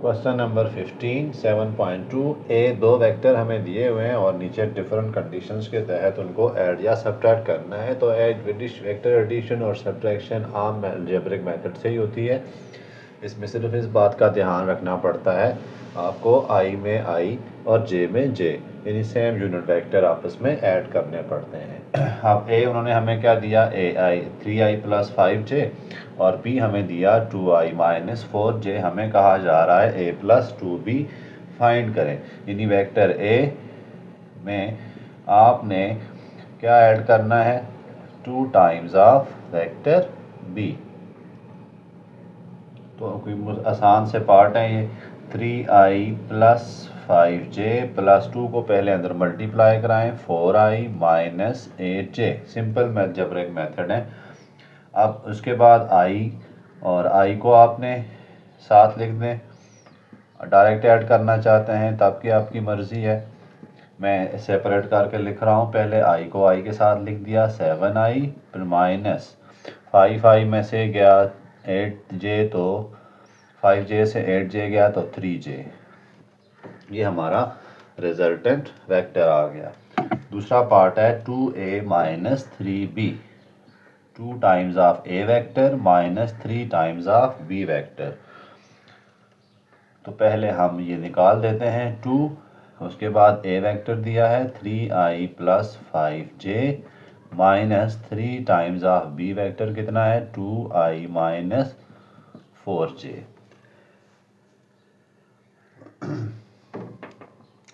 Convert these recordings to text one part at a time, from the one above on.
Question number 15 7.2 ए दो vector हमें दिए हुए हैं और नीचे डिफरेंट कंडीशंस के तहत उनको ऐड या सब्ट्रैक्ट करना है। तो वेक्टर एडिशन और सब्ट्रैक्शन आम अलजेब्रिक मेथड से ही होती है। इसमें सिर्फ इस बात का ध्यान रखना पड़ता है आपको आई में आई और जे में जे यानी सेम यूनिट वेक्टर आपस में ऐड करने पड़ते हैं। अब ए उन्होंने हमें क्या दिया, ए आई 3i + 5j और बी हमें दिया 2i - 4j। हमें कहा जा रहा है a + 2b फाइंड करें। यानी वेक्टर ए में आपने क्या ऐड करना है, 2 टाइम्स ऑफ वेक्टर बी। तो कोई आसान से पार्ट है ये। 3i + 5j + 2 को पहले अंदर मल्टीप्लाई कराएं, 4i - 8j। Simple algebraic method है। अब उसके बाद i और i को आपने साथ लिख दें। डायरेक्ट ऐड करना चाहते हैं तब की आपकी मर्ज़ी है, मैं सेपरेट करके लिख रहा हूँ। पहले i को i के साथ लिख दिया, 7i - 5i में से गया 8j, तो 5j से 8j गया तो 3j। ये हमारा रिजल्टेंट वेक्टर आ गया। दूसरा पार्ट है 2a - 3b, 2 times of a vector - 3 times of b vector. तो पहले हम ये निकाल देते हैं 2, उसके बाद a वेक्टर दिया है 3i + 5j - 3 times of b vector कितना है, 2i - 4j।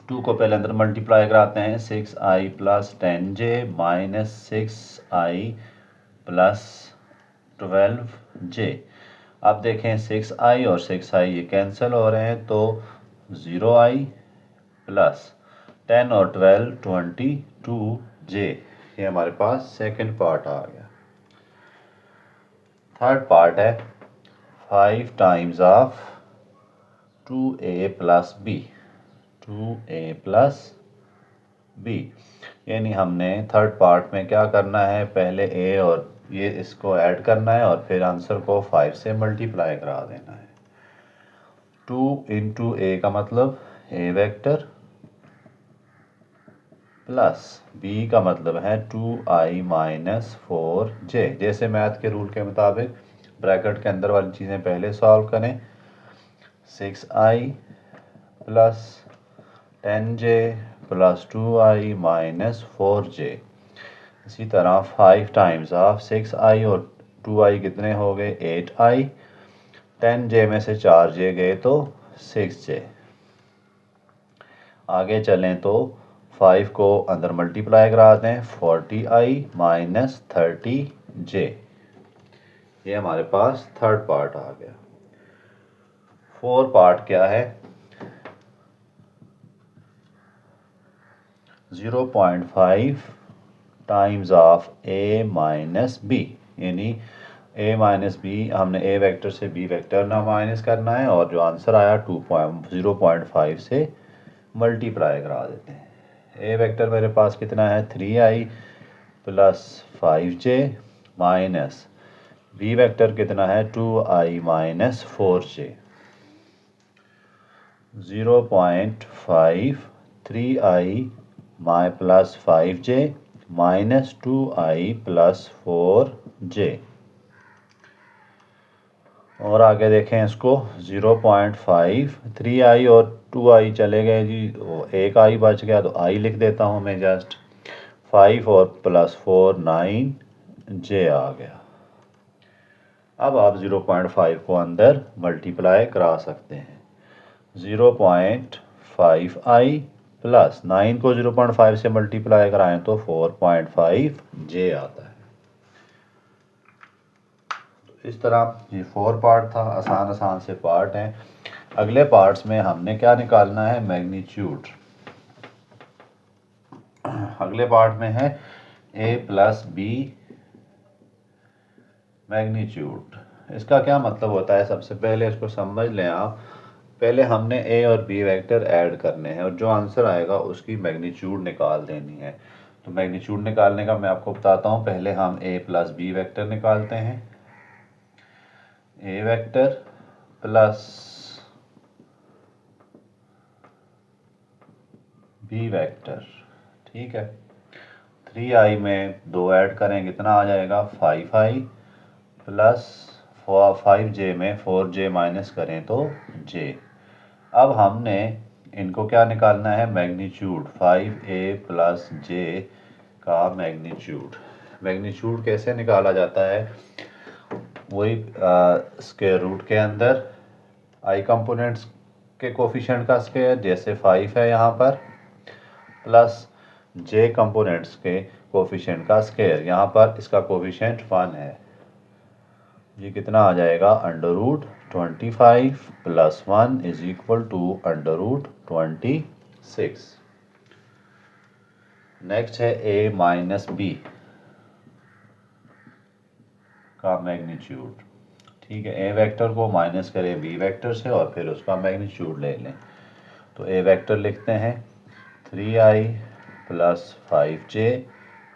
2 को पहले अंदर मल्टीप्लाई कराते हैं, 6i + 10j - 6i + 12j। अब देखें 6i और 6i ये कैंसिल हो रहे हैं, तो 0i + 10 और 12 22j। ये हमारे पास सेकंड पार्ट आ गया। थर्ड पार्ट है 5 times of 2a + b, 2a + b। यानी हमने थर्ड पार्ट में क्या करना है, पहले a और ये इसको ऐड करना है और फिर आंसर को 5 से मल्टीप्लाई करा देना है। 2 × a का मतलब a वेक्टर प्लस b का मतलब है 2i - 4j। जैसे मैथ के रूल के मुताबिक ब्रैकेट के अंदर वाली चीज़ें पहले सॉल्व करें। 6i + 10j + 2i - 4j। इसी तरह 5 टाइम्स ऑफ 6i और 2i कितने हो गए, 8i। 10j में से 4j गए तो 6j। आगे चलें तो 5 को अंदर मल्टीप्लाई करा दें, 40i - 30j। ये हमारे पास थर्ड पार्ट आ गया। फोर्थ पार्ट क्या है, 0.5 टाइम्स ऑफ a - b। यानी a - b, हमने a वेक्टर से b वेक्टर ना माइनस करना है और जो आंसर आया 0.5 से मल्टीप्लाई करा देते हैं। a वेक्टर मेरे पास कितना है, 3i + 5j minus b vector कितना है, 2i - 4j। 0.5 3i + 5j - 2i + 4j। और आगे देखें इसको, 0.5 3i और 2i चले गए जी, एक i बच गया तो i लिख देता हूँ मैं जस्ट। 5 और +4 9j आ गया। अब आप 0.5 को अंदर मल्टीप्लाई करा सकते हैं। 0.5i + 9 को 0.5 से मल्टीप्लाई कराएं तो 4.5j आता है। इस तरह ये 4 पार्ट था, आसान से पार्ट हैं। अगले पार्ट्स में हमने क्या निकालना है, मैग्नीट्यूड। अगले पार्ट में है a + b मैग्नीट्यूड। इसका क्या मतलब होता है, सबसे पहले इसको समझ लें आप। पहले हमने a और b वेक्टर ऐड करने हैं और जो आंसर आएगा उसकी मैग्नीट्यूड निकाल देनी है। तो मैग्नीट्यूड निकालने का मैं आपको बताता हूँ। पहले हम a + b वेक्टर निकालते हैं। a vector plus B vector. ठीक है, 3i में 2 ऐड करें कितना आ जाएगा 5i प्लस 5j में 4j माइनस करें तो j। अब हमने इनको क्या निकालना है, मैग्नीट्यूड 5a प्लस j का मैग्नीट्यूड। मैग्नीट्यूड कैसे निकाला जाता है, वही स्क्वायर रूट के अंदर आई कंपोनेंट्स के कोफिशिएंट का स्क्वायर, जैसे 5 है यहाँ पर, प्लस j कंपोनेंट्स के कोफिशिएंट का स्क्वायर, यहाँ पर इसका कोफिशिएंट 1 है। ये कितना आ जाएगा, √25 plus 1 is equal to √26। Next है a माइनस बी का मैग्नीट्यूड। ठीक है, ए वेक्टर को माइनस करें बी वेक्टर से और फिर उसका मैग्नीट्यूड ले लें। तो ए वेक्टर लिखते हैं 3i plus 5j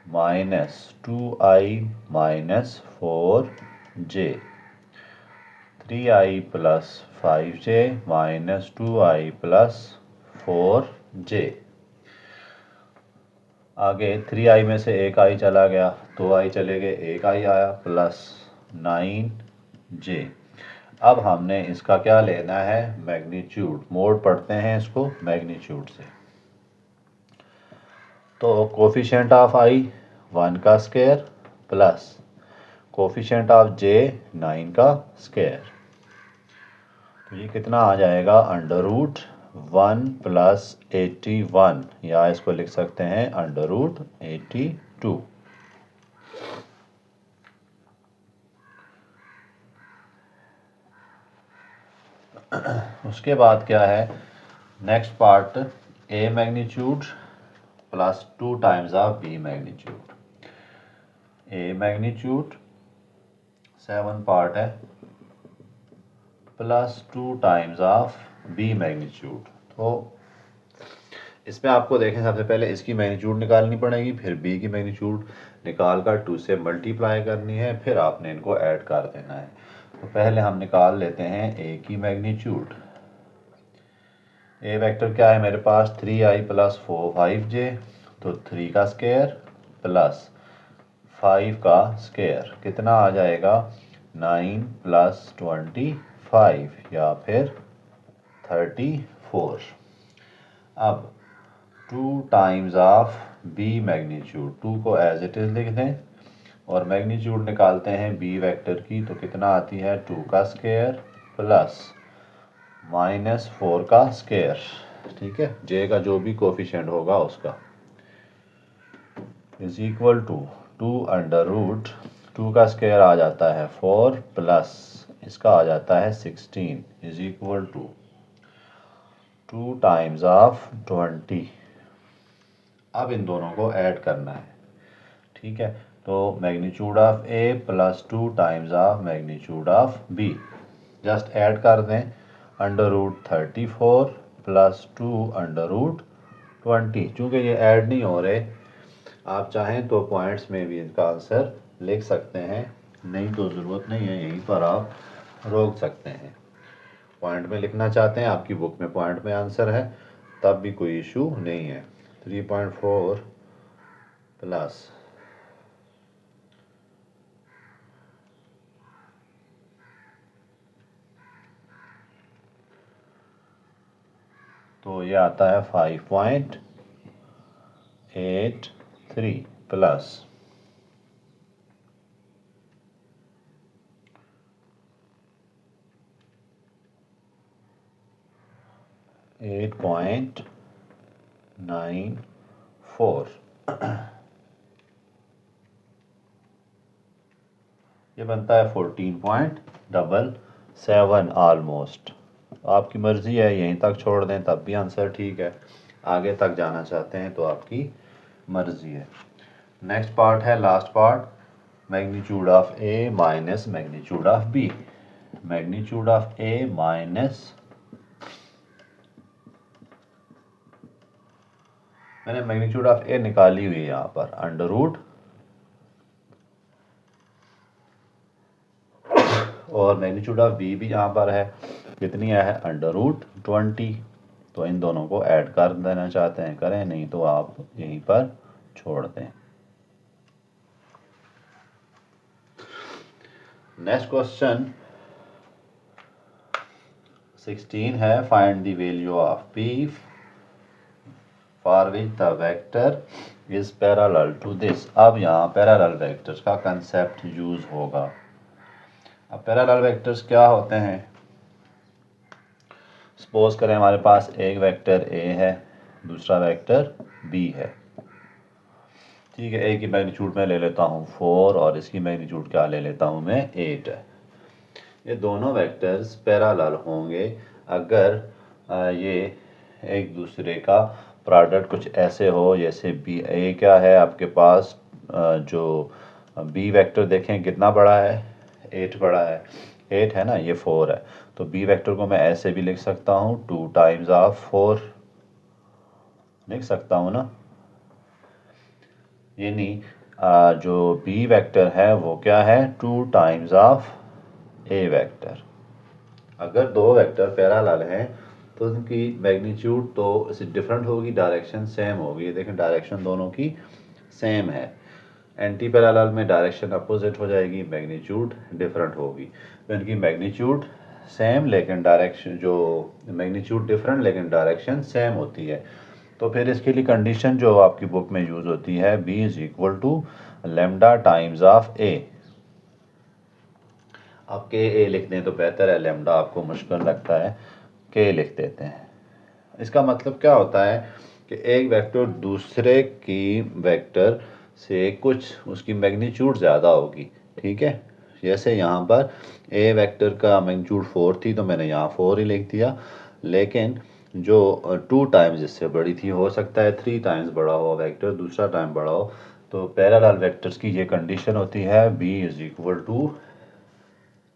minus 2i minus 4j। 3i plus 5j minus 2i plus 4j। आगे 3i में से एक i चला गया, 2i चले गए, एक i आया, प्लस 9j। अब हमने इसका क्या लेना है, मैग्नीट्यूड। मोड पढ़ते हैं इसको मैग्नीट्यूड से। तो कोफिशिएंट ऑफ i 1 का square plus coefficient of j 9 का स्क्वायर। तो ये कितना आ जाएगा, √1 प्लस 81, या इसको लिख सकते हैं √82। उसके बाद क्या है, next part a magnitude plus 2 times of b magnitude. a magnitude 7 part है plus 2 times of b magnitude. तो इसमें आपको देखें, सबसे पहले इसकी मैग्नीट्यूड निकालनी पड़ेगी, फिर b की मैग्नीट्यूड निकाल कर 2 से मल्टीप्लाई करनी है, फिर आपने इनको ऐड कर देना है। तो पहले हम निकाल लेते हैं a की मैग्नीट्यूड। ए वेक्टर क्या है मेरे पास, 3i प्लस 5j, तो 3 का स्क्वायर प्लस 5 का स्क्वायर कितना आ जाएगा, 9 प्लस 25 या फिर 34। अब 2 टाइम्स ऑफ b मैग्नीट्यूड, 2 को एज इट इज लिख दें और मैग्नीट्यूड निकालते हैं b वेक्टर की, तो कितना आती है, 2 का स्क्वायर प्लस -4 का स्क्वायर। ठीक है, j का जो भी कोफिशिएंट होगा उसका, इज इक्वल टू 2 का स्क्वायर आ जाता है 4 प्लस इसका आ जाता है 16 is equal to 2 times of 20। अब इन दोनों को ऐड करना है। ठीक है, तो magnitude of a plus 2 times of magnitude of b, just add कर दें, √34 प्लस 2 √20। चूँकि ये ऐड नहीं हो रहे, आप चाहें तो पॉइंट्स में भी इसका आंसर लिख सकते हैं, नहीं तो ज़रूरत नहीं है, यहीं पर आप रोक सकते हैं। पॉइंट में लिखना चाहते हैं, आपकी बुक में पॉइंट में आंसर है, तब भी कोई इशू नहीं है। 3.4 प्लस तो ये आता है 5.83 प्लस 8.94। ये बनता है 14.77 ऑलमोस्ट। आपकी मर्ज़ी है, यहीं तक छोड़ दें तब भी आंसर ठीक है, आगे तक जाना चाहते हैं तो आपकी मर्ज़ी है। नेक्स्ट पार्ट है last part, magnitude of a minus magnitude of b। Magnitude of a minus, मैंने मैग्नीट्यूड ऑफ a निकाली हुई है यहाँ पर, √ और मैग्नीट्यूड ऑफ b भी यहाँ पर है, कितनी है, √20। तो इन दोनों को ऐड कर देना चाहते हैं करें, नहीं तो आप यहीं पर छोड़ दें। नेक्स्ट क्वेश्चन 16 है, find the value of p for which the vector is parallel to this. अब यहाँ पैरेलल वेक्टर्स का कंसेप्ट यूज होगा। अब पैरेलल वेक्टर्स क्या होते हैं? सपोज करें हमारे पास एक वेक्टर a है, दूसरा वेक्टर b है। ठीक है, a की मैग्नीट्यूड मैं ले लेता हूँ 4 और इसकी मैग्नीट्यूड क्या ले लेता हूँ मैं 8 है। ये दोनों वेक्टर्स पैरेलल होंगे अगर ये एक दूसरे का प्रोडक्ट कुछ ऐसे हो, जैसे बी ए क्या है आपके पास, जो बी वेक्टर देखें कितना बड़ा है, 8 बड़ा है, 8 है ना, ये 4 है। तो बी वेक्टर को मैं ऐसे भी लिख सकता हूँ 2 टाइम्स ऑफ 4 लिख सकता हूँ ना। यानी जो बी वेक्टर है वो क्या है, 2 टाइम्स ऑफ ए वेक्टर। अगर दो वेक्टर पैरेलल हैं तो उनकी मैग्नीट्यूड तो डिफरेंट होगी, डायरेक्शन सेम होगी। ये देखें डायरेक्शन दोनों की सेम है। एंटी पैरेलल में डायरेक्शन अपोजिट हो जाएगी, मैग्नीट्यूड डिफरेंट होगी। तो इनकी मैग्नीट्यूड सेम लेकिन डायरेक्शन, जो मैग्नीट्यूड डिफरेंट लेकिन डायरेक्शन सेम होती है। तो फिर इसके लिए कंडीशन जो आपकी बुक में यूज़ होती है, b is equal to lambda times of a। अब के ए लिख दें तो बेहतर है, लेमडा आपको मुश्किल लगता है, के लिख देते हैं। इसका मतलब क्या होता है कि एक वेक्टर दूसरे की वेक्टर से कुछ उसकी मैग्नीट्यूड ज़्यादा होगी। ठीक है, जैसे यहाँ पर ए वेक्टर का मैग्नीट्यूड 4 थी तो मैंने यहाँ 4 ही लिख दिया, लेकिन जो 2 टाइम्स इससे बड़ी थी, हो सकता है 3 टाइम्स बड़ा हो वेक्टर, दूसरा टाइम बड़ा हो। तो पैरेलल वेक्टर्स की ये कंडीशन होती है b is equal to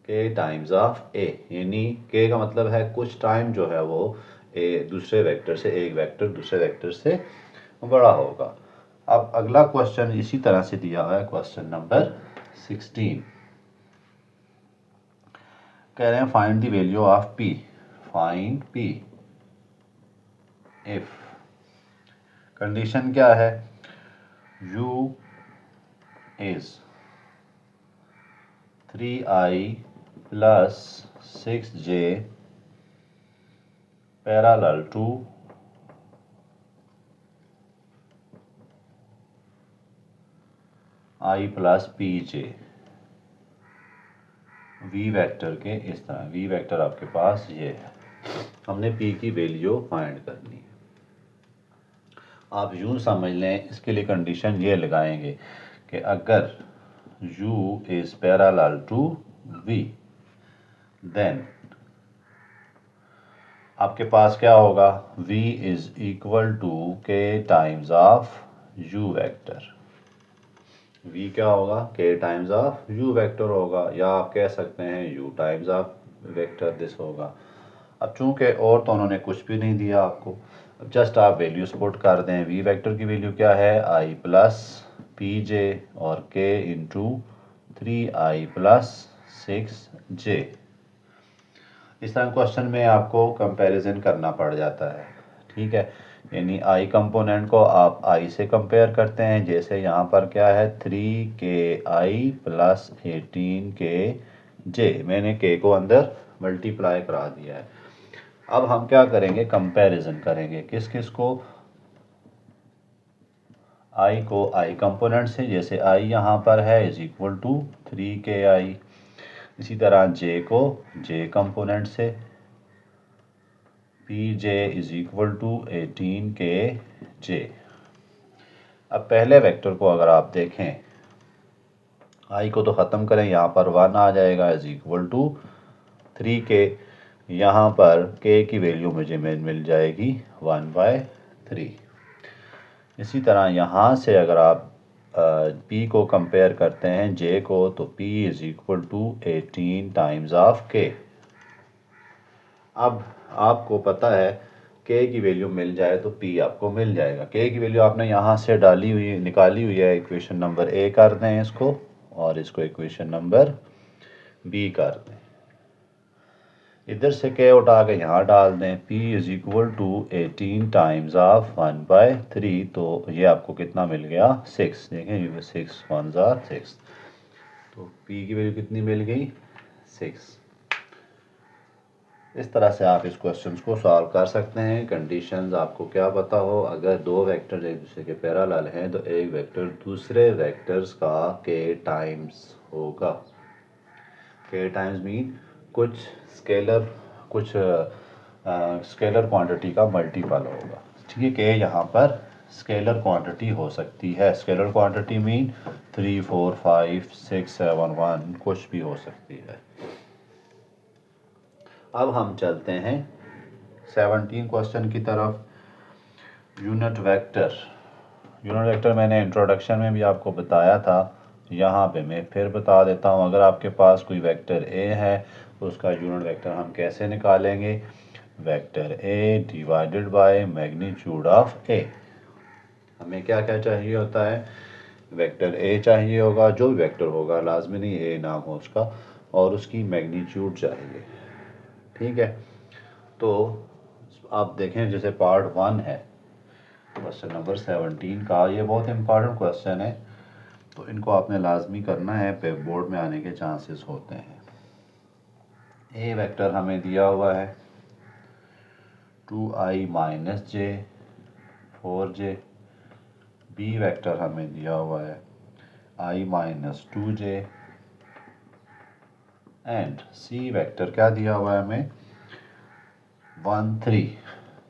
k times of ए। यानी के का मतलब है कुछ टाइम जो है वो ए दूसरे वेक्टर से, एक वेक्टर दूसरे वेक्टर से बड़ा होगा। अब अगला क्वेश्चन इसी तरह से दिया हुआ है, क्वेश्चन नंबर 16। कह रहे हैं find the value of P, find P if, condition क्या है, u is 3i plus 6j parallel to i plus pj। v vector के इस तरह, v वेक्टर आपके पास ये है, हमने p की वैल्यू फाइंड करनी है। आप यूं समझ लें, इसके लिए कंडीशन ये लगाएंगे कि अगर u is parallel to v, then आपके पास क्या होगा, v is equal to k times of u vector. v क्या होगा, k times of u vector होगा, या आप कह सकते हैं u times of vector this होगा। अब चूंकि और तो उन्होंने कुछ भी नहीं दिया आपको, अब जस्ट आप वैल्यूज पुट कर दें। v वेक्टर की वैल्यू क्या है, i प्लस पी जे और k into 3i plus 6j। इस तरह क्वेश्चन में आपको कंपैरिजन करना पड़ जाता है। ठीक है, यानी आई कंपोनेंट को आप आई से कंपेयर करते हैं, जैसे यहाँ पर क्या है 3ki प्लस 18kj, मैंने k को अंदर मल्टीप्लाई करा दिया है। अब हम क्या करेंगे, कंपैरिजन करेंगे, किस किस को, i को i कंपोनेंट से, जैसे i यहाँ पर है इज इक्वल टू 3ki, इसी तरह j को j कंपोनेंट से, P J is equal to 18kj। अब पहले वेक्टर को अगर आप देखें, i को तो ख़त्म करें, यहाँ पर 1 आ जाएगा इज इक्वल टू 3k, यहाँ पर k की वैल्यू मुझे मिल जाएगी 1/3। इसी तरह यहाँ से अगर आप p को कंपेयर करते हैं j को, तो p is equal to 18 times of k। अब आपको पता है k की वैल्यू मिल जाए तो p आपको मिल जाएगा। k की वैल्यू आपने यहाँ से डाली हुई, निकाली हुई है, इक्वेशन नंबर a कर दें इसको, और इसको इक्वेशन नंबर b कर दें। इधर से के उठा के यहाँ डाल दें, p is equal to 18 times of 1/3, तो ये आपको कितना मिल गया 6। देखें ये 6 1 ज़ा 6, तो p की वैल्यू कितनी मिल गई 6। इस तरह से आप इस क्वेश्चन को सॉल्व कर सकते हैं। कंडीशंस आपको क्या पता हो, अगर दो वेक्टर एक दूसरे के पैरेलल हैं तो एक वेक्टर दूसरे वेक्टर्स का k टाइम्स होगा। k टाइम्स मीन कुछ स्केलर क्वांटिटी का मल्टीपल होगा। ठीक है, यहाँ पर स्केलर क्वांटिटी हो सकती है। स्केलर क्वांटिटी मीन 3 4 5 6 7 1 कुछ भी हो सकती है। अब हम चलते हैं 17 क्वेश्चन की तरफ। यूनिट वेक्टर मैंने इंट्रोडक्शन में भी आपको बताया था, यहाँ पे मैं फिर बता देता हूँ। अगर आपके पास कोई वेक्टर ए है तो उसका यूनिट वेक्टर हम कैसे निकालेंगे, vector A divided by magnitude of A. हमें क्या क्या चाहिए होता है, वेक्टर ए चाहिए होगा, जो भी वेक्टर होगा, लाजमी नहीं ए नाम हो उसका, और उसकी मैग्नीट्यूड चाहिए। ठीक है, तो आप देखें जैसे पार्ट 1 है क्वेश्चन नंबर 17 का, ये बहुत इंपॉर्टेंट क्वेश्चन है, तो इनको आपने लाजमी करना है, पे बोर्ड में आने के चांसेस होते हैं। ए वेक्टर हमें दिया हुआ है 2i माइनस जे 4j। बी वेक्टर हमें दिया हुआ है i minus 2j। And C vector क्या दिया हुआ है हमें 1 3।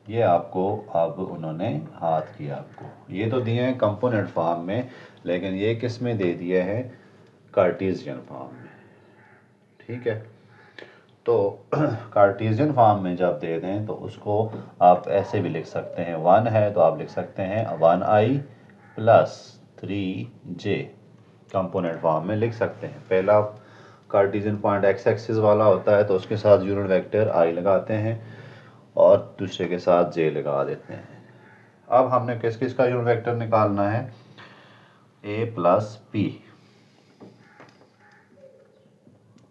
ये आपको अब उन्होंने हाथ किया, आपको ये तो दिए हैं कंपोनेंट फॉर्म में, लेकिन ये किस में दे दिए हैं, कार्टेशियन फॉर्म में। ठीक है, तो कार्टेशियन फॉर्म में जब दे दें तो उसको आप ऐसे भी लिख सकते हैं, 1 है तो आप लिख सकते हैं 1i plus 3j, component form में लिख सकते हैं। पहला कार्टेशियन पॉइंट एक्स एक्सिस वाला होता है तो उसके साथ यूनिट वेक्टर i लगाते हैं और दूसरे के साथ j लगा देते हैं। अब हमने किस किस का यूनिट वेक्टर निकालना है, a प्लस p,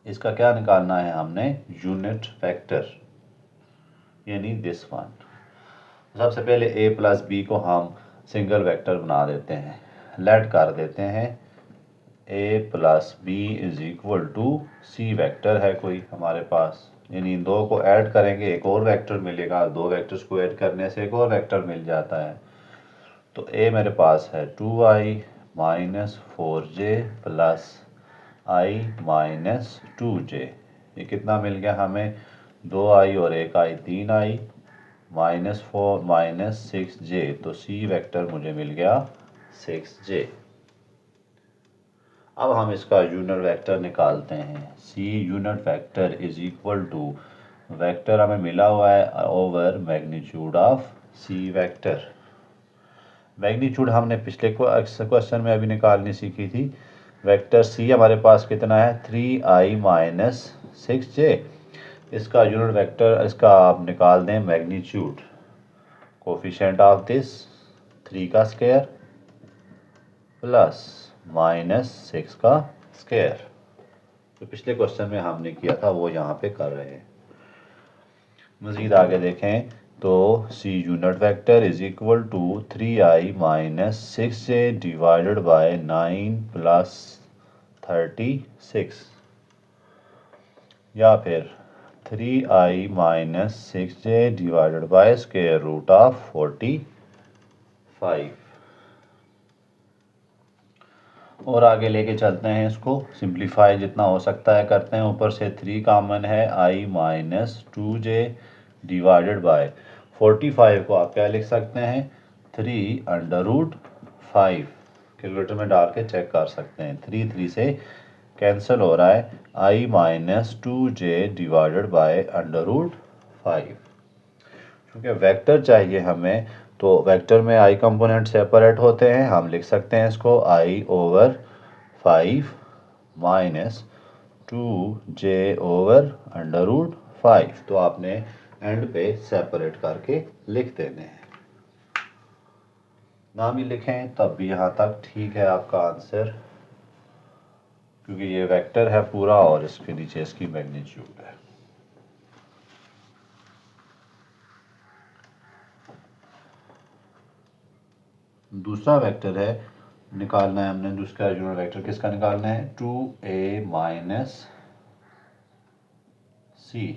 इसका क्या निकालना है हमने, यूनिट वेक्टर, यानी दिस वन। सबसे पहले a प्लस बी को हम सिंगल वेक्टर बना देते हैं, लेट कर देते हैं a plus B is equal to C vector है कोई हमारे पास, यानी इन दो को ऐड करेंगे एक और वेक्टर मिलेगा, दो वेक्टर्स को ऐड करने से एक और वेक्टर मिल जाता है। तो a मेरे पास है 2i minus 4j plus i minus 2j। ये कितना मिल गया हमें, 2i और 1i 3i minus 4 minus 6j, तो सी वेक्टर मुझे मिल गया 6j। अब हम इसका यूनिट वेक्टर निकालते हैं, C unit vector is equal to, vector हमें मिला हुआ है over magnitude of C vector. Magnitude हमने पिछले क्वेश्चन में अभी निकालनी सीखी थी। वेक्टर सी हमारे पास कितना है 3i माइनस 6j, इसका यूनिट वेक्टर, इसका आप निकाल दें मैग्नीट्यूड, कोफिशिएंट ऑफ दिस 3 का स्क्वायर प्लस माइनस 6 का स्क्वायर। तो पिछले क्वेश्चन में हमने किया था वो यहाँ पे कर रहे हैं। मज़ीद आगे देखें तो C unit vector is equal to 3i minus 6j divided by 9 plus 36, या फिर 3i minus 6j divided by square root of 45। और आगे लेके चलते हैं, इसको सिंप्लीफाई जितना हो सकता है करते हैं। ऊपर से 3 कॉमन है, i minus 2j divided bye 45 को आप क्या लिख सकते हैं 3 अंडर रूट 5। कैलकुलेटर में डाल के चेक कर सकते हैं, 3 3 से कैंसिल हो रहा है, i minus 2j divided by under root 5। क्योंकि वेक्टर चाहिए हमें, तो वेक्टर में i कंपोनेंट सेपरेट होते हैं, हम लिख सकते हैं इसको i over 5 minus 2j over under root 5। तो आपने एंड पे सेपरेट करके लिख देने हैं, ना भी लिखें तब भी यहाँ तक ठीक है आपका आंसर, क्योंकि ये वेक्टर है पूरा और इसके नीचे इसकी मैग्नीट्यूड है। दूसरा वेक्टर है, निकालना है हमने दूसरा यूनिट वेक्टर किसका निकालना है, 2a माइनस c।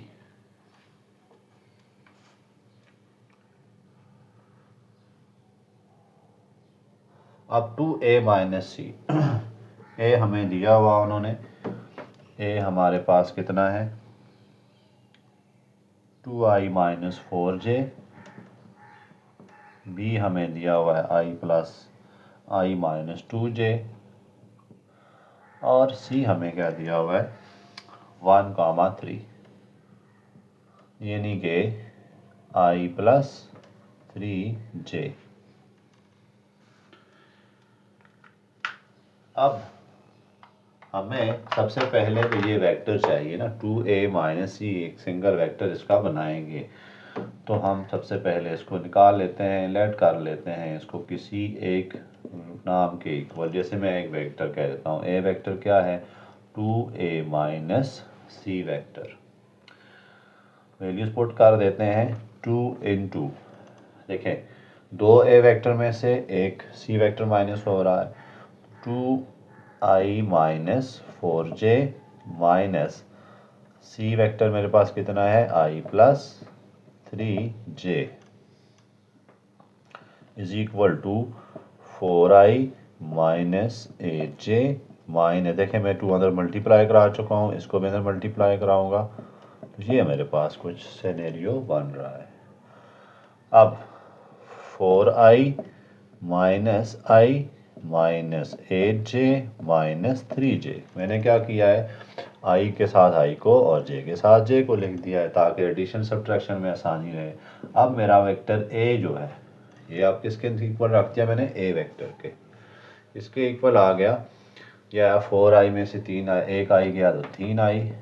अब 2a माइनस सी, ए हमें दिया हुआ उन्होंने, ए हमारे पास कितना है 2i माइनस 4j, बी हमें दिया हुआ है i plus i minus 2j, और सी हमें क्या दिया हुआ है 1,3, यानी कि i प्लस 3j। अब हमें सबसे पहले तो ये वेक्टर चाहिए ना, 2a माइनस सी, एक सिंगल वेक्टर इसका बनाएंगे। तो हम सबसे पहले इसको निकाल लेते हैं, लेट कर लेते हैं इसको किसी एक नाम के इक्वल। जैसे मैं एक वेक्टर कह देता हूँ, ए वेक्टर क्या है 2a minus C vector. Values put कर देते हैं 2 इंटू, देखें 2a वेक्टर में से एक सी वेक्टर माइनस हो रहा है, 2i minus 4j minus C vector मेरे पास कितना है i plus 3j is equal to 4i minus 8j minus, देखें मैं 2 अंदर मल्टीप्लाई करा चुका हूँ, इसको भी अंदर मल्टीप्लाई कराऊंगा, तो ये मेरे पास कुछ सिनेरियो बन रहा है। अब 4i minus i minus 8j minus 3j, मैंने क्या किया है i के साथ i को और j के साथ j को लिख दिया है ताकि एडिशन सब्ट्रैक्शन में आसानी रहे। अब मेरा वेक्टर a जो है ये आप किसके इक्वल रख दिया मैंने, a वेक्टर के, इसके इक्वल आ गया, या 4i में से 1 आई गया तो 3i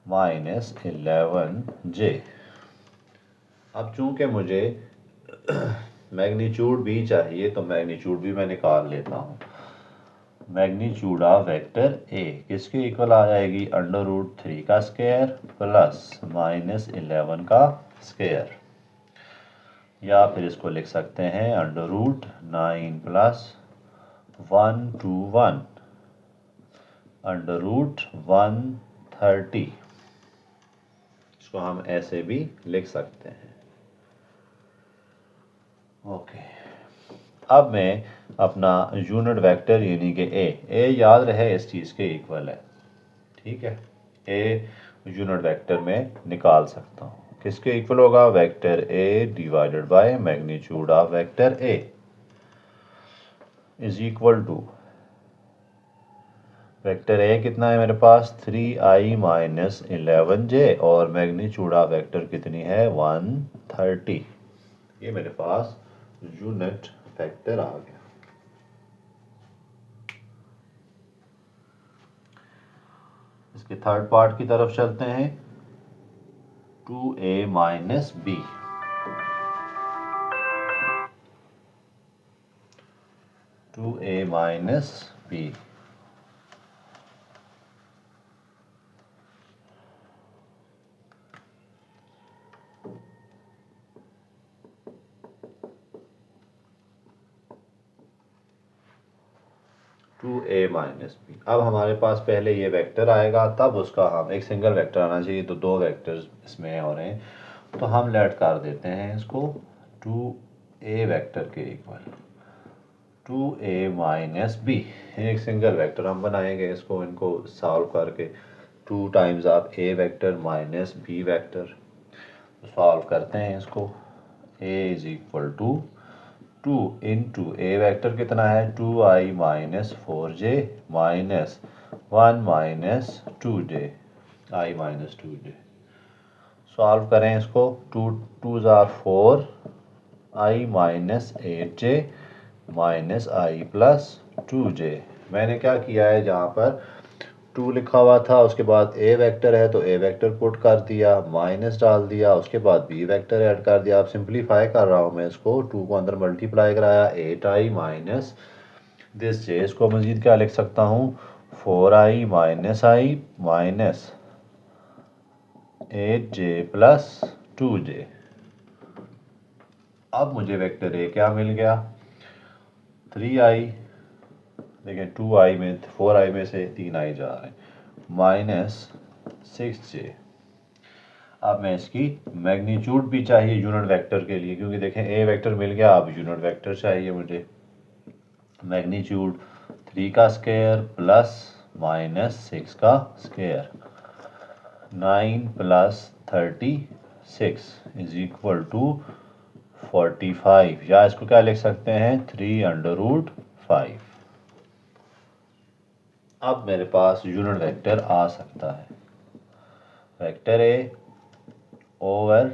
माइनस 11j। अब चूंकि मुझे मैग्नीट्यूड भी चाहिए तो मैग्नीट्यूड भी मैं निकाल लेता हूँ। मैग्नीट्यूड ऑफ वेक्टर ए किसके इक्वल आ जाएगी, √3 का स्क्वायर प्लस माइनस 11 का स्क्वायर, या फिर इसको लिख सकते हैं √9 प्लस 1 to 1 √130, इसको हम ऐसे भी लिख सकते हैं। ओके, अब मैं अपना यूनिट वेक्टर यानी कि ए याद रहे इस चीज़ के इक्वल है, ठीक है, ए यूनिट वेक्टर में निकाल सकता हूँ, किसके इक्वल होगा, vector A divided by magnitude of vector A is equal to, vector A कितना है मेरे पास 3i माइनस 11j और मैग्नीट्यूड ऑफ वेक्टर कितनी है 130, ये मेरे पास यूनिट वेक्टर आ गया। इसके थर्ड पार्ट की तरफ चलते हैं, 2a minus B, 2a minus B, a minus B. अब हमारे पास पहले ये वेक्टर आएगा, तब उसका हम एक सिंगल वेक्टर आना चाहिए, तो दो वेक्टर्स इसमें हो रहे हैं, तो हम लेट कर देते हैं इसको 2a वेक्टर के इक्वल 2a माइनस बी, एक सिंगल वेक्टर हम बनाएंगे इसको, इनको सॉल्व करके 2 times of a vector minus b vector, solve करते हैं इसको, a is equal to 2 into A vector कितना है 2i minus 4j minus 1 minus 2j, i minus 2j, solve करें इसको, 2 2s are 4, i minus 8j minus i plus 2j। मैंने क्या किया है, जहाँ पर 2 लिखा हुआ था उसके बाद ए वेक्टर है तो ए वेक्टर पुट कर दिया, माइनस डाल दिया, उसके बाद बी वेक्टर ऐड कर दिया। अब सिंप्लीफाई कर रहा हूँ मैं इसको, 2 को अंदर मल्टीप्लाई कराया 8i माइनस दिस जे, इसको मजीद क्या लिख सकता हूँ 4i minus i minus 8j plus 2j। अब मुझे वेक्टर ए क्या मिल गया, 3i, देखें 2i में 4i में से 3i जा रहे हैं, माइनस 6j। अब मैं इसकी मैग्नीट्यूड भी चाहिए यूनिट वेक्टर के लिए, क्योंकि देखें ए वेक्टर मिल गया, अब यूनिट वेक्टर चाहिए मुझे। मैग्नीट्यूड 3 का स्क्वायर प्लस माइनस 6 का square, 9 plus 36 is equal to 45, या इसको क्या लिख सकते हैं 3√5। अब मेरे पास यूनिट वेक्टर आ सकता है, vector A over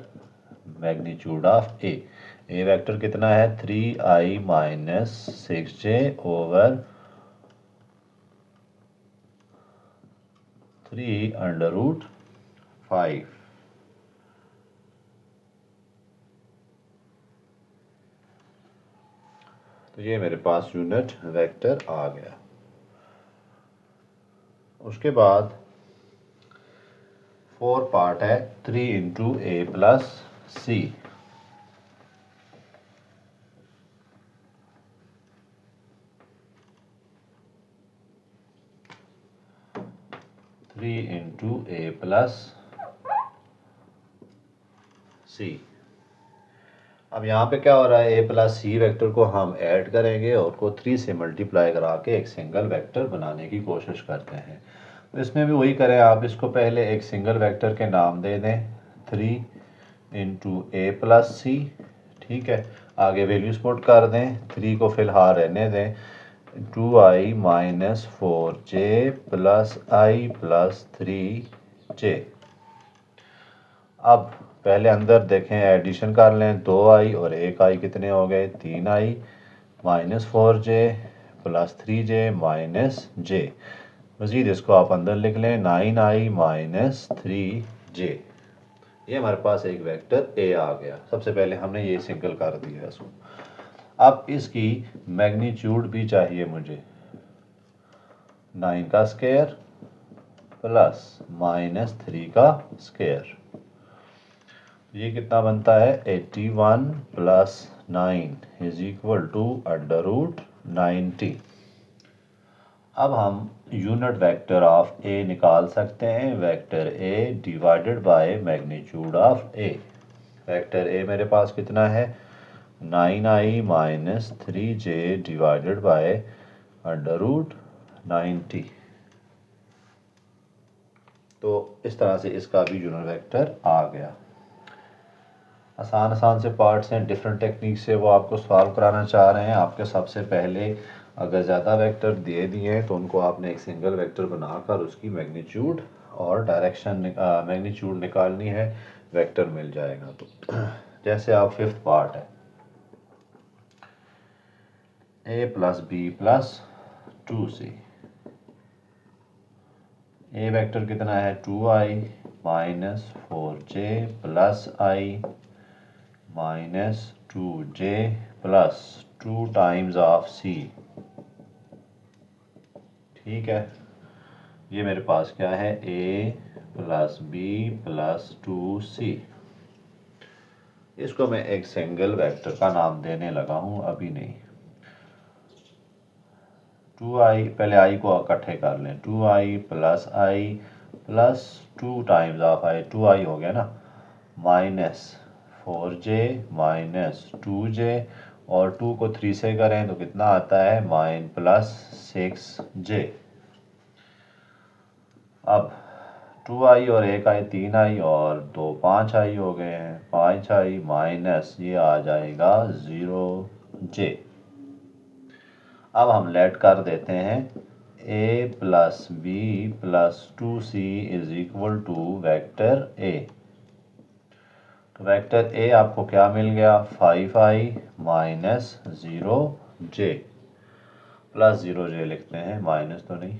magnitude of A vector कितना है 3i माइनस 6j ओवर 3√5। तो ये मेरे पास यूनिट वेक्टर आ गया। उसके बाद 4 पार्ट है 3 इंटू ए प्लस सी। थ्री इंटू ए प्लस सी। अब यहाँ पे क्या हो रहा है, ए प्लस सी वेक्टर को हम ऐड करेंगे और को 3 से मल्टीप्लाई करा के एक सिंगल वेक्टर बनाने की कोशिश करते हैं। तो इसमें भी वही करें, आप इसको पहले एक सिंगल वेक्टर के नाम दे दें 3 इंटू ए प्लस सी, ठीक है। आगे वैल्यूज पुट कर दें, 3 को फिलहाल रहने दें, 2i minus 4j plus i plus 3j। अब पहले अंदर देखें, एडिशन कर लें, 2i और 1i कितने हो गए 3i minus 4j plus 3j minus j। मज़ीद इसको आप अंदर लिख लें 9i माइनस 3j। ये हमारे पास एक वेक्टर ए आ गया। सबसे पहले हमने ये सिंगल कर दिया इसको। अब इसकी मैग्नीट्यूड भी चाहिए मुझे, 9 का स्क्वायर प्लस माइनस 3 का स्क्वायर, ये कितना बनता है 81 प्लस 9 इज इक्वल टू √90। अब हम यूनिट वेक्टर ऑफ ए निकाल सकते हैं, vector A divided by magnitude of A. Vector A मेरे पास कितना है 9i minus 3j divided bye √90। तो इस तरह से इसका भी यूनिट वेक्टर आ गया। आसान आसान से पार्ट्स हैं, डिफरेंट टेक्निक से वो आपको सॉल्व कराना चाह रहे हैं। आपके सबसे पहले अगर ज़्यादा वेक्टर दे दिए हैं तो उनको आपने एक सिंगल वेक्टर बनाकर उसकी मैग्नीट्यूड और डायरेक्शन मैग्नीट्यूड निकालनी है, वेक्टर मिल जाएगा। तो जैसे आप 5th पार्ट है a plus B plus 2c। A vector कितना है 2i minus 4j plus i minus 2j plus 2 times of c, ठीक है। ये मेरे पास क्या है a plus B plus 2c। इसको मैं एक सिंगल वेक्टर का नाम देने लगा हूं, अभी नहीं। 2i, पहले i को इकट्ठे कर लें, 2i plus i plus 2 times of i, 2i हो गया ना, माइनस 4j माइनस 2j, और 2 को 3 से करें तो कितना आता है माइन प्लस 6j। अब 2i और 1i 3i और 2 5i हो गए हैं, 5i माइनस ये आ जाएगा 0j। अब हम लेट कर देते हैं a plus B plus 2c is equal to vector a। तो वेक्टर a आपको क्या मिल गया 5i minus 0j, plus 0j लिखते हैं, माइनस तो नहीं।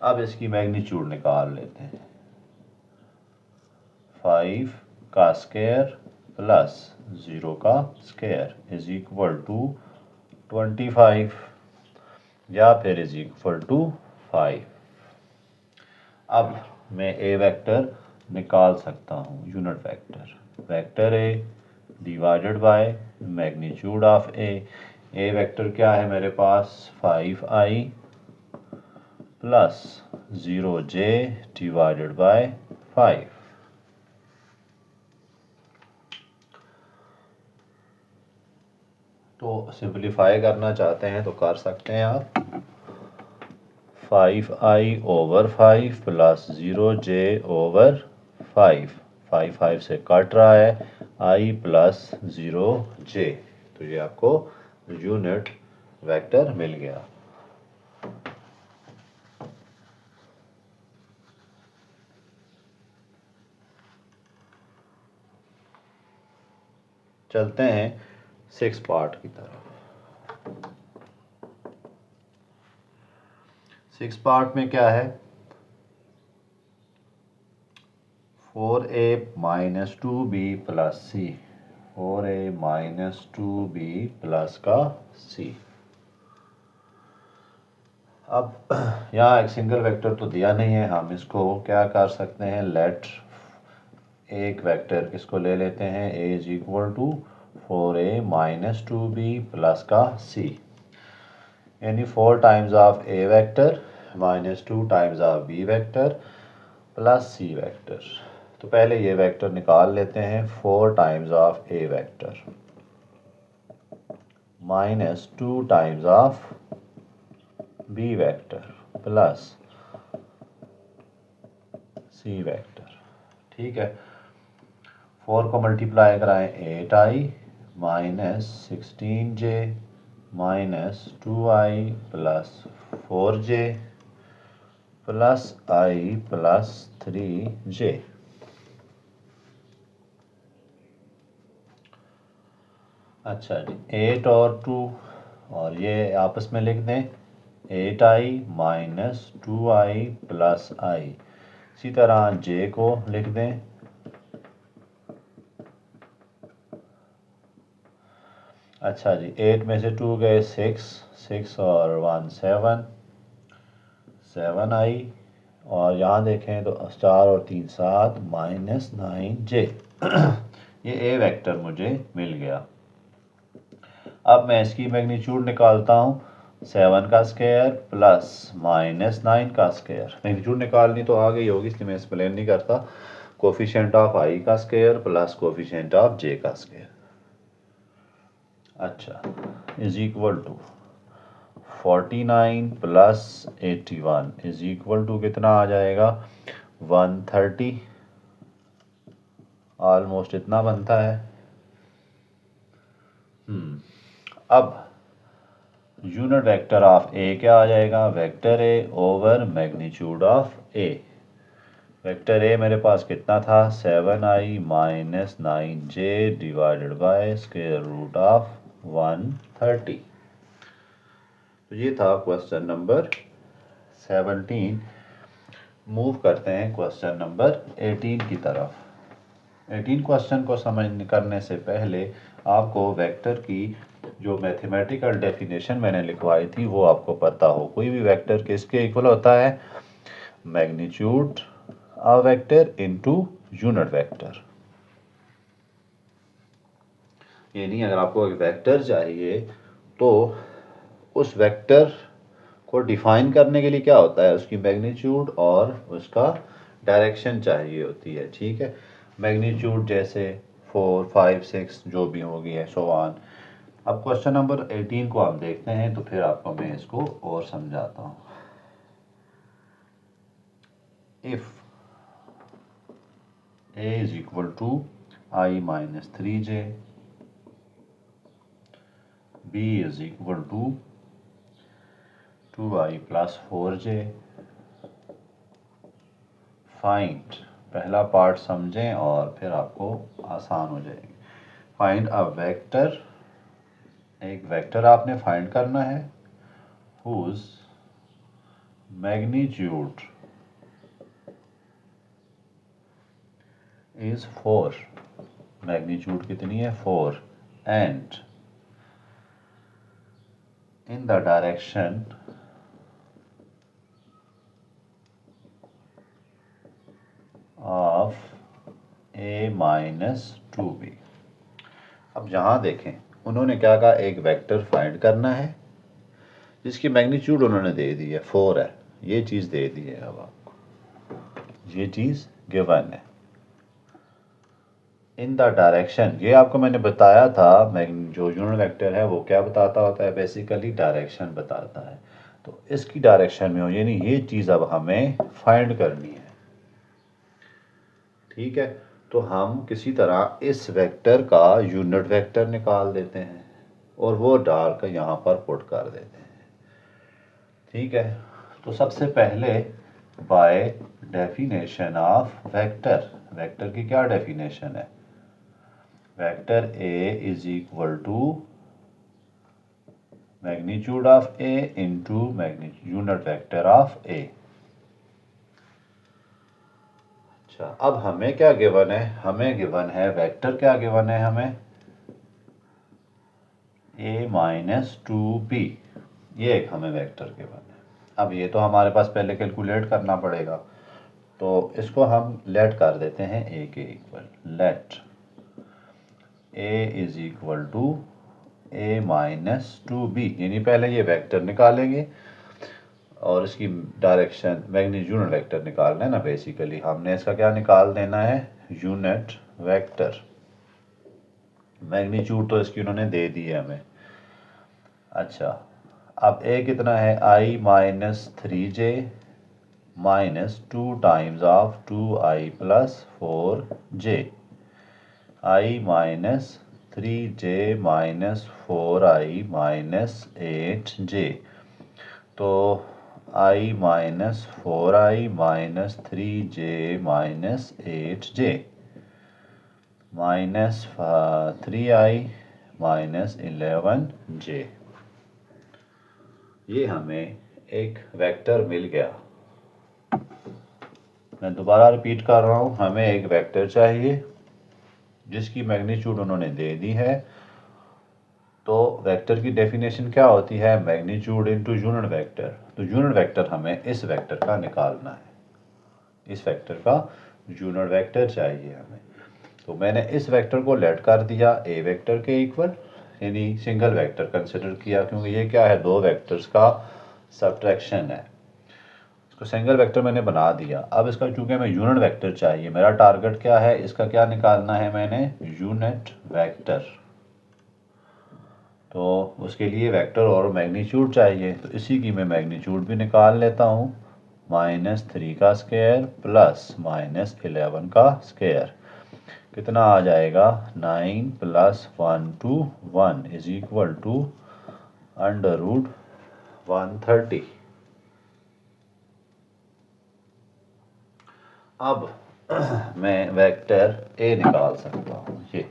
अब इसकी मैग्नीट्यूड निकाल लेते हैं, 5 का स्क्वायर प्लस 0 का स्क्वायर इज इक्वल टू 25, या फिर इज इक्वल टू 5। अब मैं ए वेक्टर निकाल सकता हूँ, unit vector, vector A divided by magnitude of A vector क्या है मेरे पास 5i plus 0j divided by 5। तो सिंप्लीफाई करना चाहते हैं तो कर सकते हैं आप 5i over 5 plus 0j over 5। 5 से कट रहा है i प्लस 0j, तो ये आपको यूनिट वेक्टर मिल गया। चलते हैं 6 पार्ट की तरफ। 6 पार्ट में क्या है 4a माइनस 2b प्लस सी, 4a माइनस 2b प्लस का c। अब यहाँ एक सिंगल वेक्टर तो दिया नहीं है, हम इसको क्या कर सकते हैं लेट एक वेक्टर किसको ले लेते हैं a is equal to 4a minus 2b plus का c, यानी 4 times of a vector minus 2 times of b vector plus c vector. तो पहले ये वेक्टर निकाल लेते हैं 4 times of a vector minus 2 times of b vector plus c vector. ठीक है, 4 को मल्टीप्लाई कराएं 8i minus 16j minus 2i plus 4j plus i plus 3j। अच्छा जी, 8 और 2 और ये आपस में लिख दें 8i minus 2i plus i। इसी तरह j को लिख दें अच्छा जी, 8 में से 2 गए 6, 6 और 1 7, 7i और यहाँ देखें तो 4 और 3 7 माइनस 9j। ये ए वेक्टर मुझे मिल गया। अब मैं इसकी मैग्नीट्यूड निकालता हूँ 7 का स्क्वायर प्लस माइनस 9 का स्क्वायर। मैग्नीट्यूड निकालनी तो आ गई होगी इसलिए मैं एक्सप्लेन नहीं करता। कोफिशिएंट ऑफ i का square plus coefficient of j का स्क्वायर। अच्छा, is equal to 49 plus 81 is equal to कितना आ जाएगा 130, ऑलमोस्ट इतना बनता है। अब यूनिट वेक्टर ऑफ ए क्या आ जाएगा vector A over magnitude of A. Vector A मेरे पास कितना था 7i minus 9j divided by square root of 130। तो ये था क्वेश्चन नंबर 17। मूव करते हैं क्वेश्चन नंबर 18 की तरफ। 18 क्वेश्चन को समझ करने से पहले आपको वेक्टर की जो मैथमेटिकल डेफिनेशन मैंने लिखवाई थी वो आपको पता हो। कोई भी वेक्टर किसके इक्वल होता है magnitude of vector into unit vector. यानी अगर आपको एक वेक्टर चाहिए तो उस वेक्टर को डिफाइन करने के लिए क्या होता है उसकी मैग्नीट्यूड और उसका डायरेक्शन चाहिए होती है। ठीक है, मैग्नीट्यूड जैसे 4 5 6 जो भी होगी है सो ऑन। अब क्वेश्चन नंबर 18 को हम देखते हैं तो फिर आपको मैं इसको और समझाता हूँ। If a is equal to i minus 3j, b is equal to 2i plus 4j, find पहला पार्ट समझें और फिर आपको आसान हो जाएगी। फाइंड अ वेक्टर, एक वेक्टर आपने फाइंड करना है हुज मैग्नीट्यूड इज 4, मैग्नीट्यूड कितनी है 4 and in the direction of a minus 2b। अब यहाँ देखें उन्होंने क्या कहा, एक वेक्टर फाइंड करना है जिसकी मैग्नीट्यूड उन्होंने दे दी है 4 है, ये चीज़ दे दी है। अब आपको ये चीज़ गिवन है इन द डायरेक्शन, ये आपको मैंने बताया था जो यूनिट वेक्टर है वो क्या बताता होता है, बेसिकली डायरेक्शन बताता है। तो इसकी डायरेक्शन में हो, यानी ये चीज़ अब हमें फाइंड करनी है। ठीक है, तो हम किसी तरह इस वेक्टर का यूनिट वेक्टर निकाल देते हैं और वो डालकर यहाँ पर पुट कर देते हैं। ठीक है, तो सबसे पहले by definition of vector, vector की क्या डेफिनेशन है, vector A is equal to magnitude of A into unit vector of A. अच्छा, अब हमें क्या गिवन है, हमें गिवन है वेक्टर, क्या गिवन है हमें, a माइनस 2b, ये एक हमें वेक्टर गिवन है। अब ये तो हमारे पास पहले कैलकुलेट करना पड़ेगा, तो इसको हम लेट कर देते हैं a के equal, let a is equal to a minus 2b, यानी पहले ये वेक्टर निकालेंगे और इसकी डायरेक्शन मैग्नीट्यूड वेक्टर निकालना है ना, बेसिकली हमने इसका क्या निकाल देना है, यूनिट वेक्टर। मैग्नीट्यूड तो इसकी उन्होंने दे दी है हमें। अच्छा, अब a कितना है, i minus 3j minus 2 times of 2i plus 4j, i minus 3j minus 4i minus 8j, तो i minus 4i minus 3j minus 8j minus 3i minus 11j, ये हमें एक वेक्टर मिल गया। मैं दोबारा रिपीट कर रहा हूँ, हमें एक वेक्टर चाहिए जिसकी मैग्नीट्यूड उन्होंने दे दी है। तो वेक्टर की डेफिनेशन क्या होती है, मैग्नीट्यूड इनटू यूनिट वेक्टर। तो यूनिट वेक्टर हमें इस वेक्टर का निकालना है, इस वेक्टर का यूनिट वेक्टर चाहिए हमें। तो मैंने इस वेक्टर को लेट कर दिया ए वेक्टर के इक्वल, यानी सिंगल वेक्टर कंसिडर किया, क्योंकि ये क्या है, दो वेक्टर्स का सब्ट्रैक्शन है। इसको सिंगल वेक्टर मैंने बना दिया। अब इसका चूंकि हमें यूनिट वेक्टर चाहिए, मेरा टारगेट क्या है, इसका क्या निकालना है मैंने, यूनिट वेक्टर। तो उसके लिए वेक्टर और मैग्नीट्यूड चाहिए, तो इसी की मैं मैग्नीट्यूड भी निकाल लेता हूँ, -3 का स्क्वायर प्लस -11 का स्क्वायर, कितना आ जाएगा, 9 + 1 to 1 इज इक्वल टू √130। अब मैं वेक्टर ए निकाल सकता हूँ, ये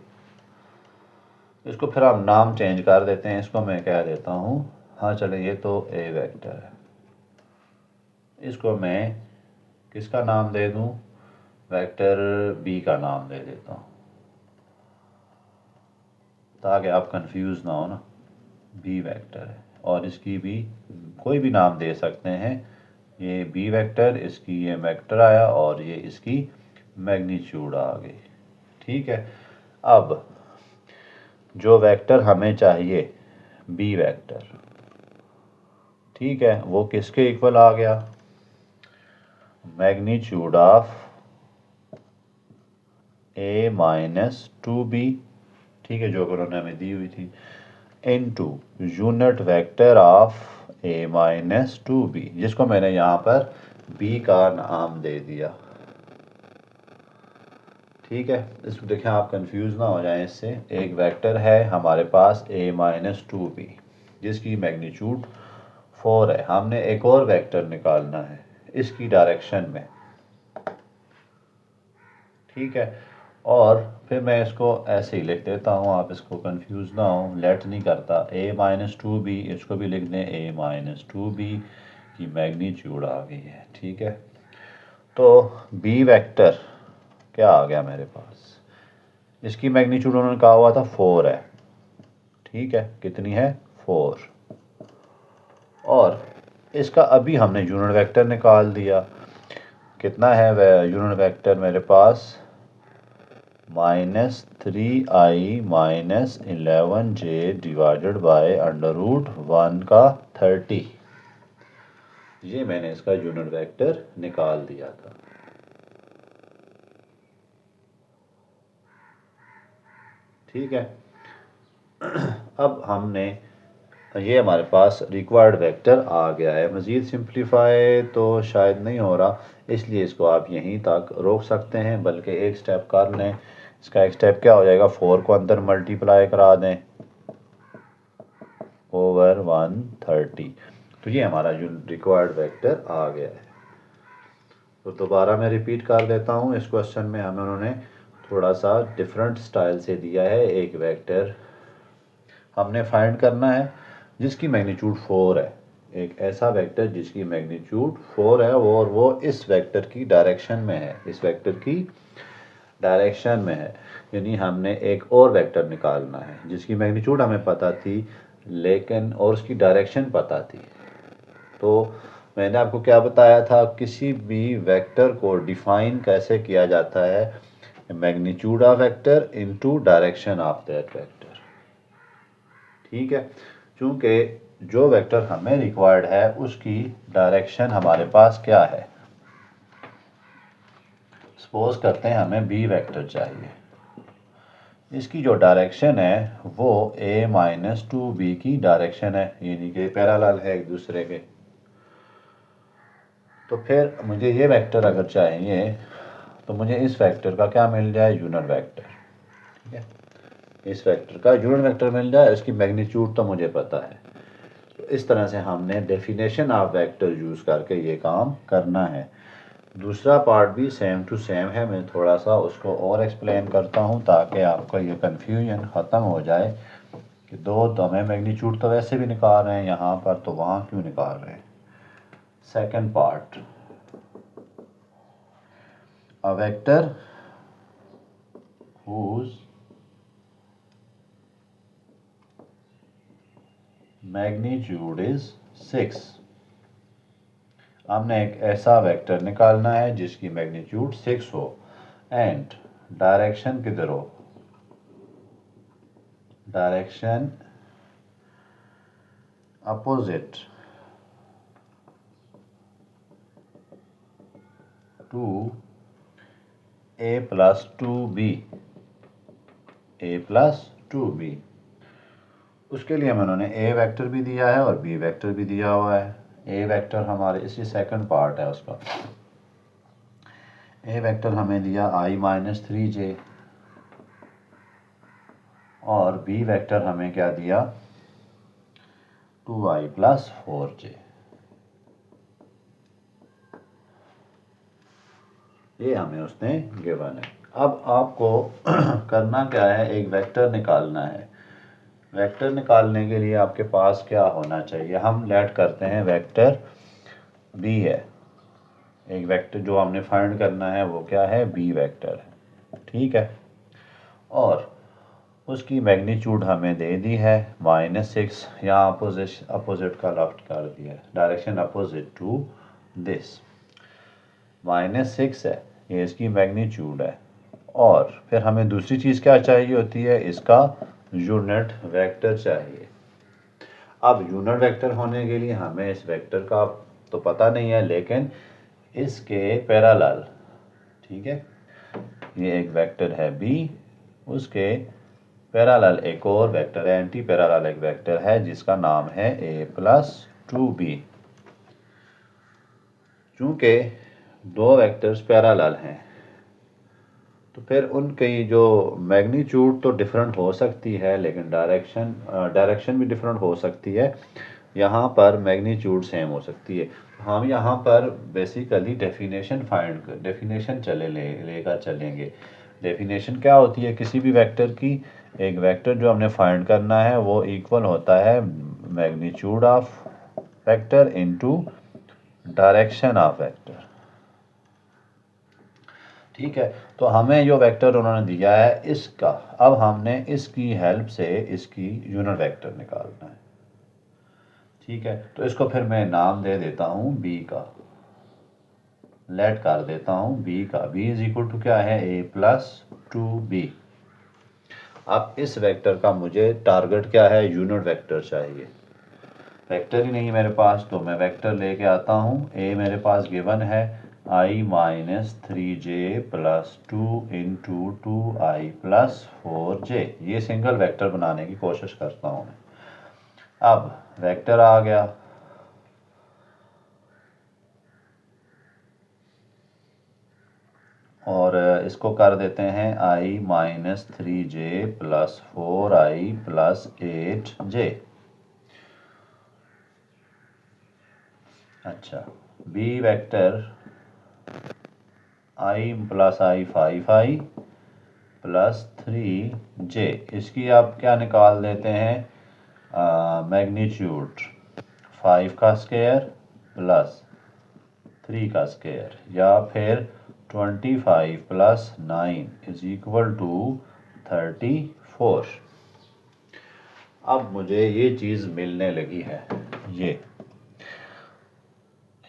इसको फिर हम नाम चेंज कर देते हैं, इसको मैं कह देता हूँ, हाँ चले, ये तो ए वेक्टर है, इसको मैं किसका नाम दे दूँ, वेक्टर बी का नाम दे देता हूँ, ताकि आप कंफ्यूज ना हो ना। बी वेक्टर है और इसकी भी कोई भी नाम दे सकते हैं, ये बी वेक्टर, इसकी ये वेक्टर आया और ये इसकी मैग्नीट्यूड आ गई। ठीक है, अब जो वेक्टर हमें चाहिए बी वेक्टर, ठीक है, वो किसके इक्वल आ गया, magnitude of A minus 2b, ठीक है, जो उन्होंने हमें दी हुई थी, into unit vector of A minus 2b, जिसको मैंने यहाँ पर b का नाम दे दिया। ठीक है, इसको देखें, आप कंफ्यूज ना हो जाएं इससे। एक वेक्टर है हमारे पास a माइनस 2b जिसकी मैग्नीट्यूड 4 है, हमने एक और वेक्टर निकालना है इसकी डायरेक्शन में। ठीक है, और फिर मैं इसको ऐसे ही लिख देता हूँ, आप इसको कंफ्यूज ना हो, लेट नहीं करता, a माइनस 2b, इसको भी लिख दें a माइनस 2b की मैग्नीट्यूड आ गई है। ठीक है, तो b वेक्टर क्या आ गया मेरे पास, इसकी मैग्नीट्यूड उन्होंने कहा हुआ था 4 है। ठीक है, कितनी है, 4, और इसका अभी हमने यूनिट वेक्टर निकाल दिया, कितना है वह यूनिट वेक्टर मेरे पास, minus 3i minus 11j divided by √1 का 30। ये मैंने इसका यूनिट वेक्टर निकाल दिया था। ठीक है, अब हमने ये हमारे पास रिक्वायर्ड वेक्टर आ गया है। मज़ीद सिंप्लीफाई तो शायद नहीं हो रहा, इसलिए इसको आप यहीं तक रोक सकते हैं, बल्कि एक स्टेप कर लें। इसका एक स्टेप क्या हो जाएगा, 4 को अंदर मल्टीप्लाई करा दें ओवर 130, तो ये हमारा जो रिक्वायर्ड वेक्टर आ गया है। तो दोबारा मैं रिपीट कर देता हूँ, इस क्वेश्चन में हमें उन्होंने थोड़ा सा डिफरेंट स्टाइल से दिया है। एक वेक्टर हमने फाइंड करना है जिसकी मैग्नीट्यूड 4 है, एक ऐसा वेक्टर जिसकी मैग्नीट्यूड 4 है और वो इस वेक्टर की डायरेक्शन में है, इस वेक्टर की डायरेक्शन में है। यानी हमने एक और वेक्टर निकालना है जिसकी मैग्नीट्यूड हमें पता थी लेकिन और उसकी डायरेक्शन पता थी। तो मैंने आपको क्या बताया था, किसी भी वेक्टर को डिफाइन कैसे किया जाता है, magnitude of vector into direction of that vector. ठीक है, चूंकि जो वेक्टर हमें रिक्वायर्ड है उसकी डायरेक्शन हमारे पास क्या है, सपोज करते हैं हमें बी वेक्टर चाहिए, इसकी जो डायरेक्शन है वो a माइनस 2b की डायरेक्शन है, यानी कि पैरेलल है एक दूसरे के। तो फिर मुझे ये वेक्टर अगर चाहिए तो मुझे इस वेक्टर का क्या मिल जाए, यूनिट वेक्टर। ठीक है, इस वेक्टर का यूनिट वेक्टर मिल जाए, इसकी मैग्नीट्यूड तो मुझे पता है। तो इस तरह से हमने डेफिनेशन ऑफ वेक्टर यूज़ करके ये काम करना है। दूसरा पार्ट भी सेम टू सेम है, मैं थोड़ा सा उसको और एक्सप्लेन करता हूँ ताकि आपका ये कन्फ्यूजन ख़त्म हो जाए कि दो तो हमें मैग्नीट्यूड तो वैसे भी निकाल रहे हैं यहाँ पर, तो वहाँ क्यों निकाल रहे हैं। Second part, a vector whose magnitude is 6। हमने एक ऐसा वेक्टर निकालना है जिसकी मैग्नीट्यूड 6 हो एंड डायरेक्शन किधर हो, direction opposite to a+2b, a+2b। उसके लिए हमें उन्होंने ए वेक्टर भी दिया है और बी वेक्टर भी दिया हुआ है। ए वेक्टर हमारे इसी सेकंड पार्ट है उसका, ए वेक्टर हमें दिया i माइनस 3j और बी वेक्टर हमें क्या दिया, 2i प्लस 4j। ये हमें उसने गिवन है। अब आपको करना क्या है, एक वेक्टर निकालना है। वेक्टर निकालने के लिए आपके पास क्या होना चाहिए, हम लेट करते हैं वेक्टर बी है, एक वेक्टर जो हमने फाइंड करना है वो क्या है, बी वेक्टर है। ठीक है, और उसकी मैग्नीट्यूड हमें दे दी है -6, यहाँ अपोजिट का लेफ्ट कर दिया, डायरेक्शन अपोजिट टू दिस, -6 है, ये इसकी मैग्नीट्यूड है। और फिर हमें दूसरी चीज़ क्या चाहिए होती है, इसका यूनिट वेक्टर चाहिए। अब यूनिट वेक्टर होने के लिए हमें इस वेक्टर का तो पता नहीं है लेकिन इसके पैरेलल, ठीक है, ये एक वेक्टर है बी, उसके पैरेलल एक और वेक्टर है, एंटी पैरेलल एक वेक्टर है जिसका नाम है a+2b। चूंकि दो वेक्टर्स पैरेलल हैं तो फिर उनकी जो मैग्नीट्यूड तो डिफरेंट हो सकती है लेकिन डायरेक्शन भी डिफरेंट हो सकती है। यहाँ पर मैग्नीट्यूड सेम हो सकती है। हम यहाँ पर बेसिकली डेफिनेशन लेकर चलेंगे। डेफिनेशन क्या होती है किसी भी वेक्टर की, एक वेक्टर जो हमने फाइंड करना है वो इक्वल होता है magnitude of vector into direction of vector. ठीक है, तो हमें जो वेक्टर उन्होंने दिया है इसका, अब हमने इसकी हेल्प से इसकी यूनिट वेक्टर निकालना है। ठीक है, तो इसको फिर मैं नाम दे देता हूँ बी का। लेट कर देता हूँ बी का। बी इज इक्वल टू क्या है, ए प्लस 2b। अब इस वेक्टर का मुझे टारगेट क्या है, यूनिट वेक्टर चाहिए। वेक्टर ही नहीं मेरे पास, तो मैं वेक्टर लेके आता हूँ। ए मेरे पास गिवन है i minus 3j plus 2 into 2i plus 4j। ये सिंगल वेक्टर बनाने की कोशिश करता हूँ मैं। अब वेक्टर आ गया, और इसको कर देते हैं i minus 3j plus 4i plus 8j। अच्छा, B vector i plus i 5i plus 3j। इसकी आप क्या निकाल देते हैं, मैग्नीट्यूड 5 का स्क्वायर प्लस 3 का स्क्वायर, या फिर 25 प्लस 9 इज इक्वल टू 34। अब मुझे ये चीज़ मिलने लगी है।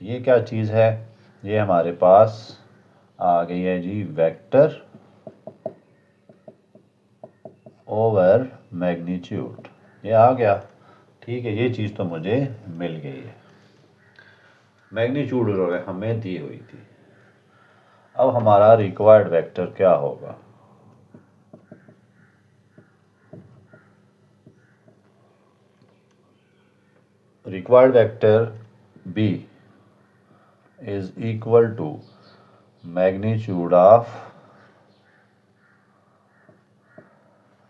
ये क्या चीज़ है, ये हमारे पास आ गई है जी, वेक्टर ओवर मैग्नीट्यूड। ये आ गया, ठीक है। ये चीज़ तो मुझे मिल गई है, मैग्नीट्यूड हमें दी हुई थी। अब हमारा रिक्वायर्ड वेक्टर क्या होगा, required vector b is equal to magnitude of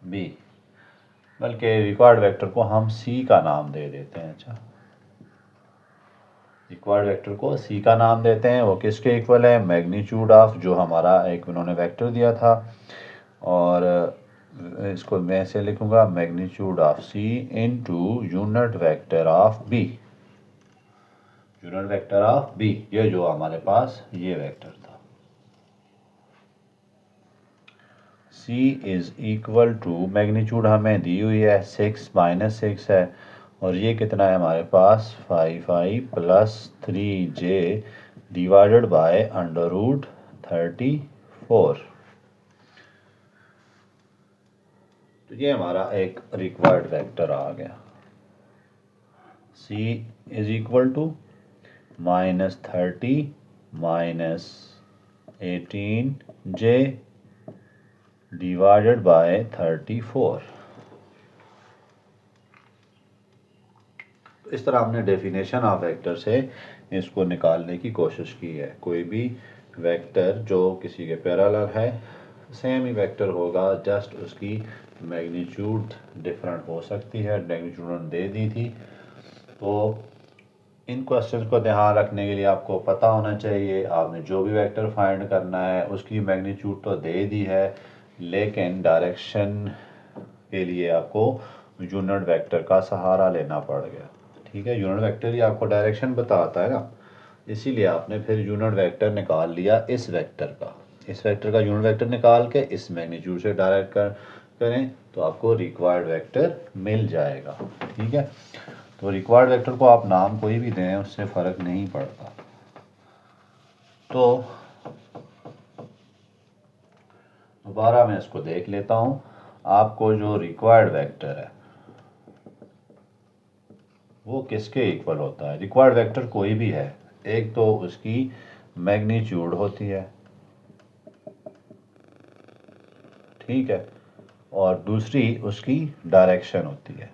b, बल्कि रिक्वायर्ड वेक्टर को हम c का नाम दे देते हैं। अच्छा, रिक्वायर्ड वेक्टर को c का नाम देते हैं। वो किसके इक्वल है, मैग्नीट्यूड ऑफ, जो हमारा एक उन्होंने वेक्टर दिया था, और इसको मैं ऐसे लिखूंगा, magnitude of c into unit vector of b। Unit vector of b, ये जो हमारे पास ये वेक्टर था, c is equal to, magnitude हमें दी हुई है 6 माइनस 6 है, और ये कितना है हमारे पास 5i plus 3j divided by under root 34। तो ये हमारा एक रिक्वायर्ड वेक्टर आ गया। c is equal to -30 minus 18j divided by 34। इस तरह हमने डेफिनेशन ऑफ वेक्टर से इसको निकालने की कोशिश की है। कोई भी वेक्टर जो किसी के पैरेलल है, सेम ही वेक्टर होगा, जस्ट उसकी मैग्नीट्यूड डिफरेंट हो सकती है। मैग्नीट्यूड उन्होंने दे दी थी। तो इन क्वेश्चंस को ध्यान रखने के लिए आपको पता होना चाहिए, आपने जो भी वेक्टर फाइंड करना है उसकी मैग्नीट्यूड तो दे दी है, लेकिन डायरेक्शन के लिए आपको यूनिट वेक्टर का सहारा लेना पड़ गया। ठीक है, यूनिट वेक्टर ही आपको डायरेक्शन बताता है ना, इसीलिए आपने फिर यूनिट वेक्टर निकाल लिया इस वेक्टर का। इस वेक्टर का यूनिट वेक्टर निकाल के इस मैग्नीट्यूड से डायरेक्ट करें तो आपको रिक्वायर्ड वेक्टर मिल जाएगा। ठीक है, तो रिक्वायर्ड वेक्टर को आप नाम कोई भी दें, उससे फ़र्क नहीं पड़ता। तो दोबारा मैं इसको देख लेता हूँ। आपको जो रिक्वायर्ड वेक्टर है वो किसके इक्वल होता है, रिक्वायर्ड वेक्टर कोई भी है, एक तो उसकी मैग्नीट्यूड होती है, ठीक है, और दूसरी उसकी डायरेक्शन होती है।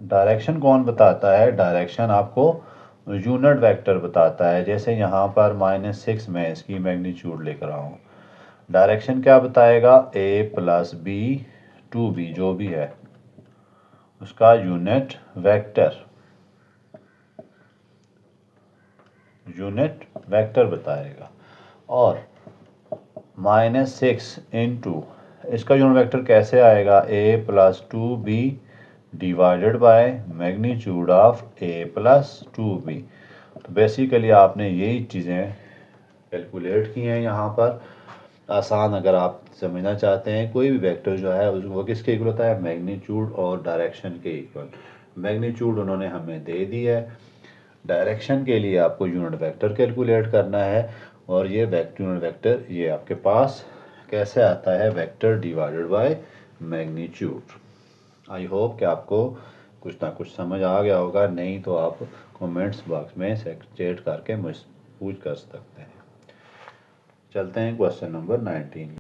डायरेक्शन कौन बताता है, डायरेक्शन आपको यूनिट वेक्टर बताता है। जैसे यहाँ पर -6 में इसकी मैग्नीट्यूड लिख रहा हूँ, डायरेक्शन क्या बताएगा, a प्लस बी 2b जो भी है उसका यूनिट वेक्टर बताएगा। और -6 इंटू इसका यूनिट वेक्टर कैसे आएगा, a plus 2b divided by magnitude of a plus 2b। तो बेसिकली आपने यही चीज़ें कैलकुलेट की हैं यहाँ पर। आसान अगर आप समझना चाहते हैं, कोई भी वेक्टर जो है वो किसके इक्वल होता है, मैग्नीट्यूड और डायरेक्शन के इक्वल। मैग्नीट्यूड उन्होंने हमें दे दी है, डायरेक्शन के लिए आपको यूनिट वेक्टर कैलकुलेट करना है और ये यूनिट वेक्टर ये आपके पास कैसे आता है, vector divided by magnitude. I hope कि आपको कुछ ना कुछ समझ आ गया होगा, नहीं तो आप कमेंट्स बॉक्स में चैट करके मुझसे पूछ कर सकते हैं। चलते हैं क्वेश्चन नंबर 19।